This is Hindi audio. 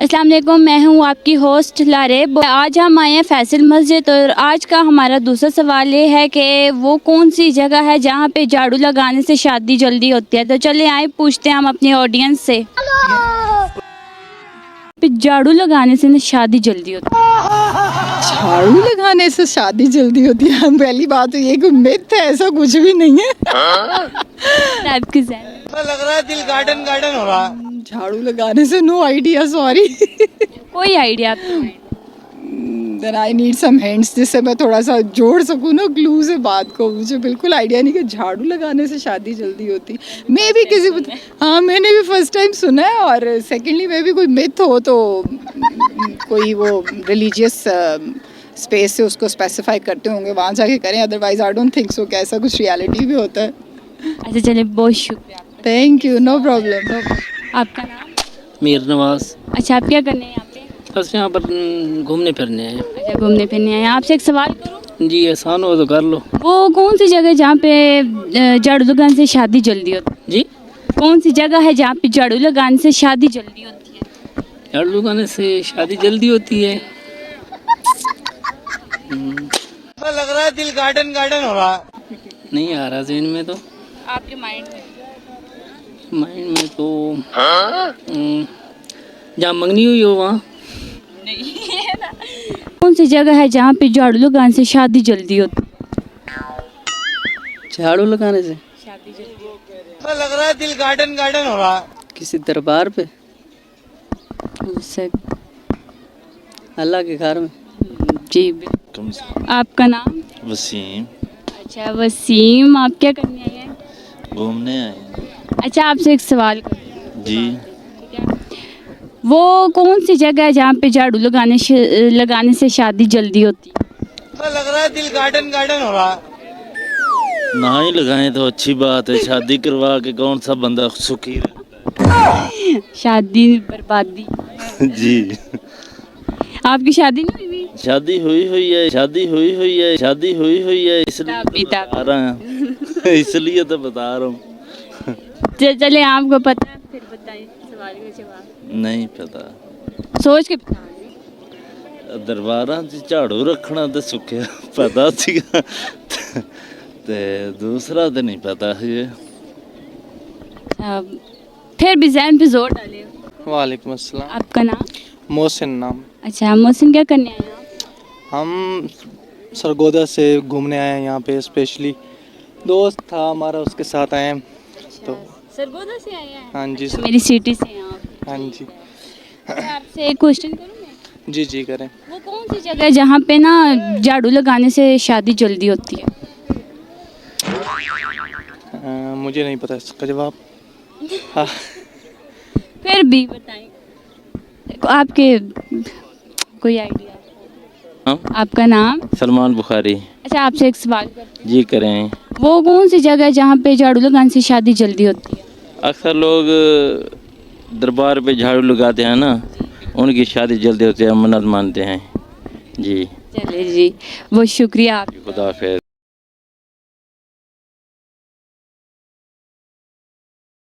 अस्सलाम वालेकुम, मैं हूँ आपकी होस्ट लारेब। आज हम आए हैं फैसल मस्जिद और आज का हमारा दूसरा सवाल ये है कि वो कौन सी जगह है जहाँ पे झाड़ू लगाने से शादी जल्दी होती है। तो चले आए पूछते हैं हम अपनी ऑडियंस से, झाड़ू लगाने से ना शादी जल्दी होती है। झाड़ू लगाने से शादी जल्दी होती है? पहली बात तो ये कि मिथ है, ऐसा कुछ भी नहीं है। आपके ज़हन में लग रहा है दिल गार्डन गार्डन हो रहा है। झाड़ू लगाने से नो आइडिया, सॉरी। कोई आइडिया आपको? Then I need some hints जिससे मैं थोड़ा सा जोड़ सकूँ ना क्लू से बात को। मुझे बिल्कुल आइडिया नहीं कि झाड़ू लगाने से शादी जल्दी होती। मे भी किसी हाँ, मैंने भी फर्स्ट टाइम सुना है। और सेकेंडली मे भी कोई मिथ हो तो कोई वो रिलीजियस स्पेस से उसको स्पेसिफाई करते होंगे, वहाँ जाके करें। Otherwise I don't think so कि ऐसा कुछ रियलिटी भी होता है। अच्छा चलिए, बहुत शुक्रिया। Thank you, no problem. आपका नाम? मीर नवाज। अच्छा, आप क्या करने हैं यहाँ पे? बस यहाँ पर घूमने फिरने हैं। अच्छा, घूमने फिरने हैं। आपसे एक सवाल करूँ? जी, आसान हो तो कर लो। वो कौन सी जगह है जहाँ पे झाड़ू लगाने से शादी जल्दी होती है? जी, कौन सी जगह है जहाँ पे झाड़ू लगाने से शादी जल्दी होती है? झाड़ू लगाने से शादी जल्दी होती है। लग रहा है दिल गार्डन गार्डन हो रहा है। नहीं आ रहा जहन में तो। आपके माइंड में तो जहाँ मंगनी हुई हो वहाँ। कौन सी जगह है जहाँ पे झाड़ू लगाने से शादी जल्दी होती है? झाड़ू लगाने से शादी जल्दी लग रहा है दिल गार्डन गार्डन हो रहा है। किसी दरबार पे, हो सकता। अल्लाह के घर में। जी बिल्कुल। आपका नाम? वसीम। अच्छा वसीम, आप क्या करने आए हैं? घूमने आए हैं। अच्छा, आपसे एक सवाल करूँ? जी। ठीक है, वो कौन सी जगह है जहाँ पे झाड़ू लगाने से शादी जल्दी होती है? लग रहा है दिल गार्डन गार्डन हो रहा है। ना ही लगाएं तो अच्छी बात है। शादी करवा के कौन सा बंदा सुखी रहता शादी बर्बादी। है। जी। आपकी शादी नहीं हुई? शादी हुई है, शादी हुई है, शादी हुई है, इसलिए तो बता रहा हूँ। इसलिए तो बता रहा हूँ। चले, आपको पता है फिर बताइए सवाल का जवाब। नहीं पता। सोच के बता। दरबारां 'ਚ झाड़ू रखना तो सुखिया पता सीगा ते दूसरा तो नहीं पता है। फिर भी ज़हन पे जोर डाले। वालेकुम अस्सलाम। आपका नाम? मोहसिन नाम। अच्छा मोहसिन, क्या करने आए हैं? हम सरगोदा से घूमने आए हैं यहाँ पे। स्पेशली दोस्त था हमारा, उसके साथ आए हैं। तो सरगोदा से आए हैं? हाँ जी तो मेरी सिटी से हैं आप? हाँ जी। अच्छा, आपसे एक क्वेश्चन करूँ मैं? जी जी करें। वो कौन सी जगह है जहाँ पे ना झाड़ू लगाने से शादी जल्दी होती है? मुझे नहीं पता इसका जवाब। हाँ। फिर भी बताएं, आपके कोई आइडिया? हाँ? आपका नाम? सलमान बुखारी। अच्छा, आपसे एक सवाल करते हैं। जी करें। वो कौन सी जगह है जहाँ पे झाड़ू लगाने से शादी जल्दी होती है? अक्सर लोग दरबार पे झाड़ू लगाते हैं ना, उनकी शादी जल्दी होती है, मन्नत मानते हैं। जी। चलिए जी, बहुत शुक्रिया आप। खुदा हाफिज़।